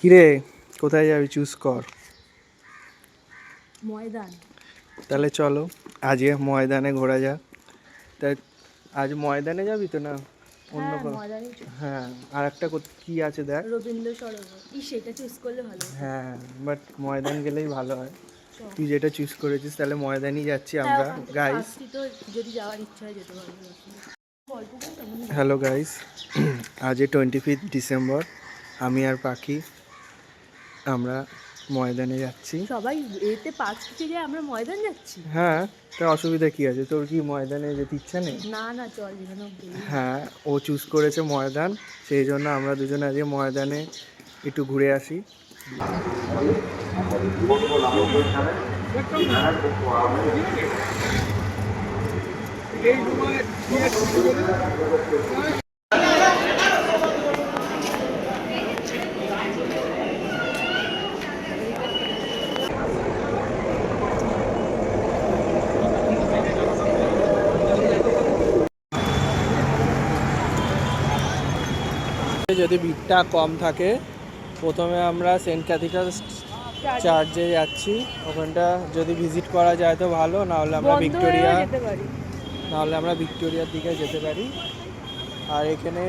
কিরে কোথায় যাবি চুজ কর। ময়দান। তাহলে চলো আজকে ময়দানে ঘোরা যাক। তাই আজ ময়দানে যাবি তো না অন্য হ্যাঁ কোনো? ময়দানই হ্যাঁ আর একটা কি আছে দেখ। রবীন্দ্র সরোবর। সেটা চুজ করলে ভালো হতো। হ্যাঁ বাট ময়দান গেলেই ভালো হয়। চল। তুই যেটা চুজ করেছিস তাহলে ময়দানই যাচ্ছি হ্যাঁ আমরা ওখান থেকে গাইস। কাছটি তো, যদি যাওয়ার ইচ্ছা হয় যেতে পারবো। গল্পটা তেমন না। হ্যালো গাইস, আজ 25 ডিসেম্বর। আমি আর পাখি আমরা ময়দানে যাচ্ছি। সবাই এতে পাঁচ থেকে যায়, আমরা ময়দান যাচ্ছি। হ্যাঁ তা অসুবিধা কি আছে, তোর কি ময়দানে যেতে ইচ্ছা নেই? না না চল যেখানে গেলি। হ্যাঁ ও চুজ করেছে ময়দান, সেই জন্য আমরা দুজনে আজকে ময়দানে একটু ঘুরে আসি। যদি ভিড়টা কম থাকে প্রথমে আমরা সেন্ট ক্যাথিড্রাল চার্চে যাচ্ছি, ওখানটা যদি ভিজিট করা যায় তো ভালো, নাহলে আমরা ভিক্টোরিয়া ভিক্টোরিয়ার দিকে যেতে পারি। আর এখানে